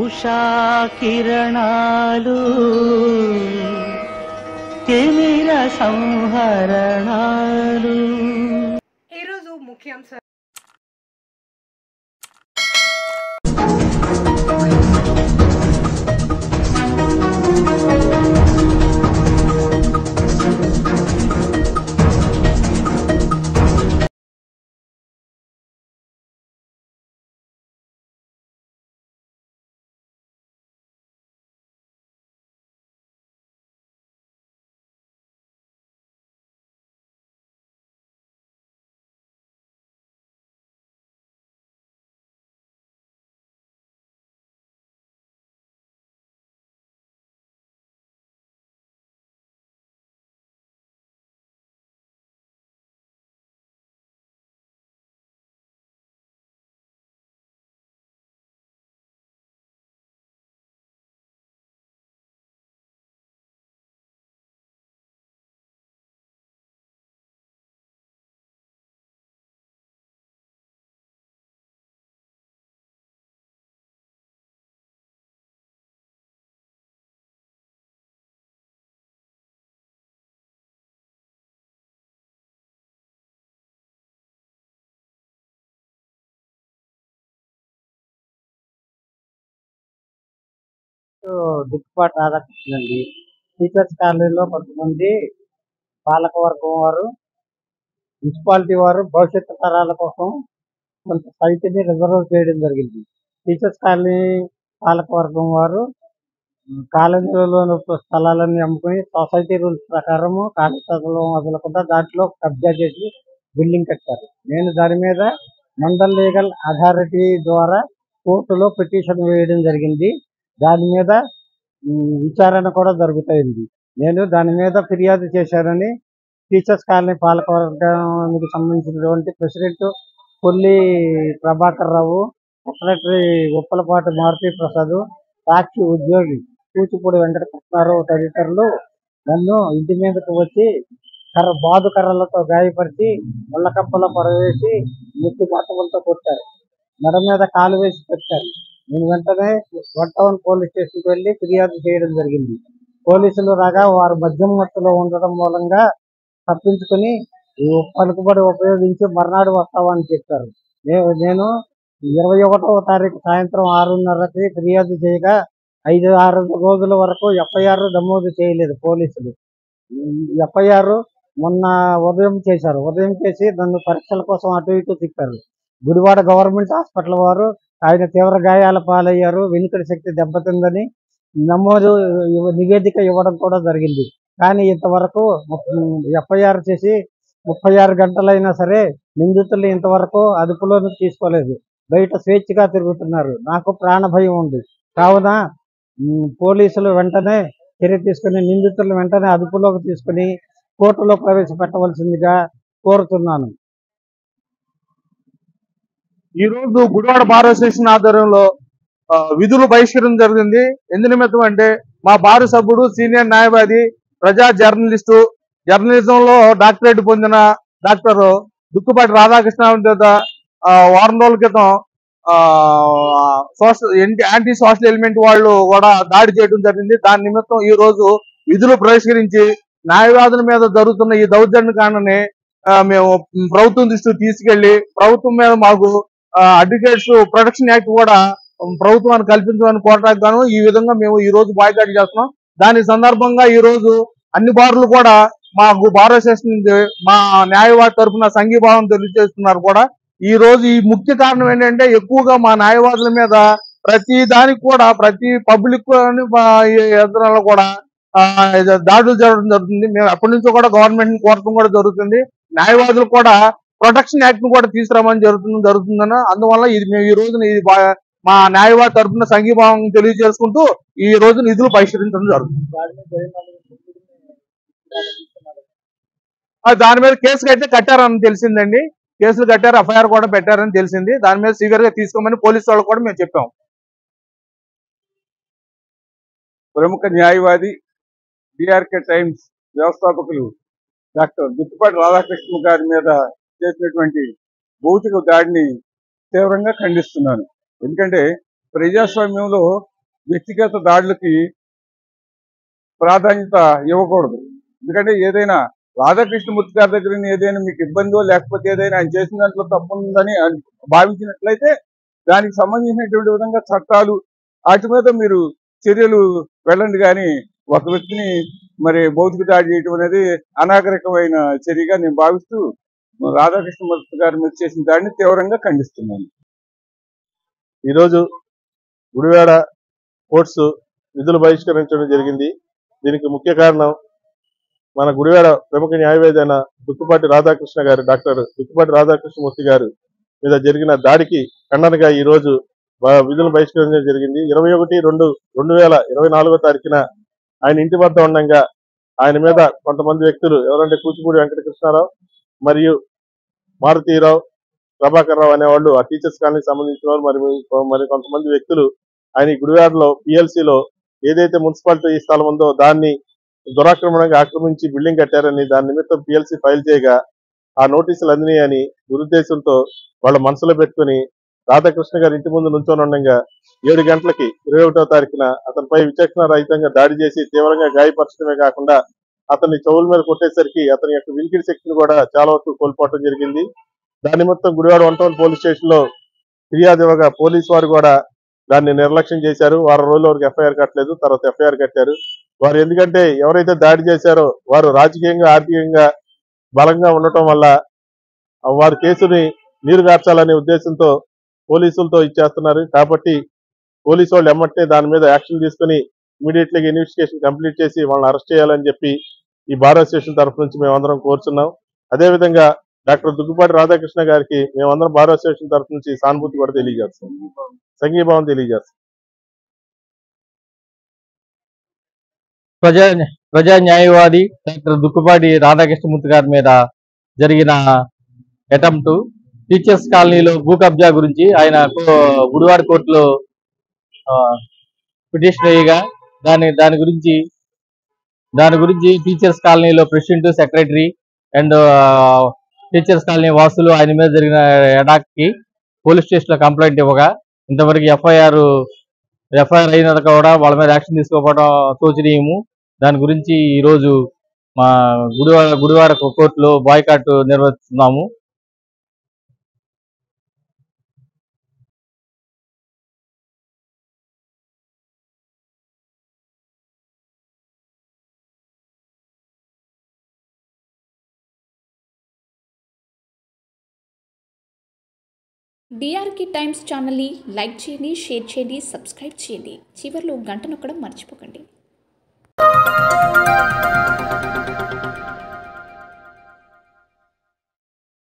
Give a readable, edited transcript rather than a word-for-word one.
ఉషా కిరణాలు తిమిర సంహరణాలు. ఈరోజు ముఖ్యాంశాలు. దుక్కుపాటి రాధాకృష్ణ అండి. టీచర్స్ కాలనీలో కొంతమంది పాలకవర్గం వారు, మున్సిపాలిటీ వారు భవిష్యత్తు తరాల కోసం కొంత సైట్ని రిజర్వ్ చేయడం జరిగింది. టీచర్స్ కాలనీ పాలకవర్గం వారు కాలనీలోని స్థలాలన్నీ అమ్ముకుని సొసైటీ రూల్స్ ప్రకారము ఖాళీ స్థలం వదలకుండా దాంట్లో కబ్జా చేసి బిల్డింగ్ కట్టారు. నేను దాని మీద మండల్ లీగల్ అథారిటీ ద్వారా కోర్టులో పిటిషన్ వేయడం జరిగింది. దాని మీద విచారణ కూడా జరుగుతుంది. నేను దాని మీద ఫిర్యాదు చేశానని టీచర్స్ కాలనీ పాలకవర్గానికి సంబంధించినటువంటి ప్రెసిడెంట్ కొల్లి ప్రభాకర్ రావు, సెక్రటరీ ఉప్పలపాటి మారుతి ప్రసాద్, సాక్షి ఉద్యోగి కూచిపూడి వెంకటకృష్ణారావు తదితరులు నన్ను ఇంటి మీదకు వచ్చి బాదు కర్రలతో గాయపరిచి ముళ్ళకప్పలో పడవేసి నెత్తి మాటలతో కొట్టారు. మెడ మీద కాలు వేసి పెట్టారు. నేను వెంటనే 1 టౌన్ పోలీస్ స్టేషన్కి వెళ్ళి ఫిర్యాదు చేయడం జరిగింది. పోలీసులు రాగా వారు మద్యం మత్తులో ఉండడం మూలంగా తప్పించుకుని ఈ పలుకుబడి ఉపయోగించి మర్నాడు వస్తామని చెప్పారు. నేను 21వ తారీఖు సాయంత్రం 6:30కి ఫిర్యాదు చేయగా 5-6 రోజుల వరకు ఎఫ్ఐఆర్ నమోదు చేయలేదు పోలీసులు. ఎఫ్ఐఆర్ మొన్న ఉదయం చేశారు. ఉదయం చేసి నన్ను పరీక్షల కోసం అటు ఇటు తిప్పారు. గుడివాడ గవర్నమెంట్ హాస్పిటల్ వారు ఆయన తీవ్ర గాయాల పాలయ్యారు, వెనుకడి శక్తి దెబ్బతిందని నమోదు నివేదిక ఇవ్వడం కూడా జరిగింది. కానీ ఇంతవరకు ఎఫ్ఐఆర్ చేసి 36 గంటలైనా సరే నిందితులు ఇంతవరకు అదుపులోకి తీసుకోలేదు. బయట స్వేచ్ఛగా తిరుగుతున్నారు. నాకు ప్రాణ భయం ఉంది. కావున పోలీసులు వెంటనే చర్య తీసుకుని నిందితులను వెంటనే అదుపులోకి తీసుకుని కోర్టులో ప్రవేశపెట్టవలసిందిగా కోరుతున్నాను. ఈ రోజు గుడివాడ బార్ అసోసియేషన్ ఆధ్వర్యంలో విధులు బహిష్కరించడం జరిగింది. ఎందు నిమిత్తం అంటే మా బారు సభ్యుడు, సీనియర్ న్యాయవాది, ప్రజా జర్నలిజంలో డాక్టరేట్ పొందిన డాక్టర్ దుక్కుపాటి రాధాకృష్ణ వారం రోజుల క్రితం యాంటీ సోషల్ ఎలిమెంట్ వాళ్ళు కూడా దాడి చేయడం జరిగింది. దాని నిమిత్తం ఈ రోజు విధులు బహిష్కరించి న్యాయవాదుల మీద జరుగుతున్న ఈ దౌర్జన్య కాండని మేము ప్రభుత్వం దృష్టికి తీసుకెళ్లి ప్రభుత్వం మీద మాకు అడ్వకేట్స్ ప్రొటెక్షన్ యాక్ట్ కూడా ప్రభుత్వాన్ని కల్పించమని కోరడానికి గాను ఈ విధంగా మేము ఈ రోజు బాయ్కాట్ చేస్తున్నాం. దాని సందర్భంగా ఈ రోజు అన్ని బార్లు కూడా మాకు బార్ అసోసియేషన్ మా న్యాయవాది తరఫున సంఘీభావం తెలియజేస్తున్నారు కూడా. ఈ రోజు ఈ ముఖ్య కారణం ఏంటంటే ఎక్కువగా మా న్యాయవాదుల మీద ప్రతి దానికి కూడా ప్రతి పబ్లిక్ యంత్రాల్లో కూడా దాడులు జరగడం జరుగుతుంది. మేము ఎప్పటి నుంచో కూడా గవర్నమెంట్ ని కోరటం కూడా జరుగుతుంది. న్యాయవాదులు కూడా ప్రొటెక్షన్ యాక్ట్ ను కూడా తీసుకురామని జరుగుతుందని అందువల్ల ఇది మేము ఈ రోజున ఇది మా న్యాయవాది తరఫున సంఘీభావం తెలియజేసుకుంటూ ఈ రోజు నిధులు బహిష్కరించడం జరుగుతుంది. దాని మీద కేసులు అయితే కట్టారని తెలిసిందండి. కేసులు కట్టారు, ఎఫ్ఐఆర్ కూడా పెట్టారని తెలిసింది. దాని మీద సివియర్ గా తీసుకోమని పోలీసు వాళ్ళకు కూడా మేము చెప్పాం. ప్రముఖ న్యాయవాది, డిఆర్కే టైమ్స్ వ్యవస్థాపకులు డాక్టర్ దుక్కుపాటి రాధాకృష్ణ గారి మీద చేసినటువంటి భౌతిక దాడిని తీవ్రంగా ఖండిస్తున్నాను. ఎందుకంటే ప్రజాస్వామ్యంలో వ్యక్తిగత దాడులకి ప్రాధాన్యత ఇవ్వకూడదు. ఎందుకంటే ఏదైనా రాధాకృష్ణమూర్తి గారి దగ్గర ఏదైనా మీకు ఇబ్బందో లేకపోతే ఏదైనా ఆయన చేసిన దాంట్లో తప్పుందని భావించినట్లయితే దానికి సంబంధించినటువంటి విధంగా చట్టాలు వాటి మీద మీరు చర్యలు వెళ్ళండి. కానీ ఒక వ్యక్తిని మరి భౌతిక దాడి చేయడం అనేది అనాగరికమైన చర్యగా నేను భావిస్తూ రాధాకృష్ణమూర్తి గారి మీద చేసిన దాడిని తీవ్రంగా ఖండిస్తున్నాను. ఈరోజు గుడివాడ కోర్ట్స్ విధులు బహిష్కరించడం జరిగింది. దీనికి ముఖ్య కారణం మన గుడివాడ ప్రముఖ న్యాయవాది అయిన దుక్కుపాటి రాధాకృష్ణ గారు, డాక్టర్ దుక్కుపాటి రాధాకృష్ణమూర్తి గారు మీద జరిగిన దాడికి ఖండనగా ఈ రోజు విధులు బహిష్కరించడం జరిగింది. 21/2/2024 తారీఖున ఆయన ఇంటి వద్ద ఉండగా ఆయన మీద కొంతమంది వ్యక్తులు ఎవరంటే కూచిపూడి వెంకటకృష్ణారావు మరియు మారుతీరావు, ప్రభాకర్ రావు అనేవాళ్ళు ఆ టీచర్స్ కాలనీకి సంబంధించిన వాళ్ళు మరి కొంతమంది వ్యక్తులు ఆయన గుడివాడలో పిఎల్సీలో ఏదైతే మున్సిపాలిటీ స్థలం ఉందో దాన్ని దురాక్రమణంగా ఆక్రమించి బిల్డింగ్ కట్టారని దాని నిమిత్తం పిఎల్సీ ఫైల్ చేయగా ఆ నోటీసులు అందినాయని దురుద్దేశంతో వాళ్ళ మనసులో పెట్టుకుని రాధాకృష్ణ గారి ఇంటి ముందు నుంచొని ఉండగా 7 గంటలకి 21వ తారీఖున అతనిపై విచక్షణ రహితంగా దాడి చేసి తీవ్రంగా గాయపరచడమే కాకుండా అతన్ని చెవుల మీద కొట్టేసరికి అతని యొక్క వినికిడి శక్తిని కూడా చాలా వరకు కోల్పోవడం జరిగింది. దాని నిమిత్తం గుడివాడ 1 టౌన్ పోలీస్ స్టేషన్ లో ఫిర్యాదు ఇవ్వగా పోలీసు వారు కూడా దాన్ని నిర్లక్ష్యం చేశారు. వారం రోజుల వరకు ఎఫ్ఐఆర్ కట్టలేదు, తర్వాత ఎఫ్ఐఆర్ కట్టారు. వారు ఎందుకంటే ఎవరైతే దాడి చేశారో వారు రాజకీయంగా ఆర్థికంగా బలంగా ఉండటం వల్ల వారి కేసుని నీరుగార్చాలనే ఉద్దేశంతో పోలీసులతో ఇచ్చేస్తున్నారు. కాబట్టి పోలీసు వాళ్ళు ఎమ్మటే దాని మీద యాక్షన్ తీసుకుని ఇమీడియట్లీగా ఇన్వెస్టిగేషన్ కంప్లీట్ చేసి వాళ్ళని అరెస్ట్ చేయాలని చెప్పి ఈ బార్ అసోసియేషన్ తరఫు నుంచి మేమందరం కోరుచున్నాం. అదేవిధంగా డాక్టర్ దుగ్గుపాటి రాధాకృష్ణ గారికి మేమందరం బార్ అసోసియేషన్ తరఫు నుంచి సానుభూతి కూడా తెలియజేస్తాం, సంఘీభావం తెలియజేస్తాం. ప్రజా న్యాయవాది డాక్టర్ దుక్కుపాటి రాధాకృష్ణమూర్తి గారి మీద జరిగిన అటెంప్ట్ టీచర్స్ కాలనీలో భూ కబ్జా గురించి ఆయన గుడివాడ కోర్టులో పిటిషన్ వేయగా దాని గురించి టీచర్స్ కాలనీలో president, secretary and teachers colony వాసులు ఆయన మీద జరిగిన అటాక్ కి పోలీస్ స్టేషన్ లో కంప్లైంట్ ఇవ్వగా ఇంతవరకు ఎఫ్ఐఆర్ అయిన కూడా వాళ్ళ మీద యాక్షన్ తీసుకోకపోవడం శోచనీయము. దాని గురించి ఈరోజు మా గుడివాడ కోర్టులో బాయ్కాట్ నిర్వహిస్తున్నాము. డిఆర్కి టైమ్స్ ఛానల్ని లైక్ చేయండి, షేర్ చేయండి, సబ్స్క్రైబ్ చేయండి. చివర్లో గంట నొక్కడం మర్చిపోకండి.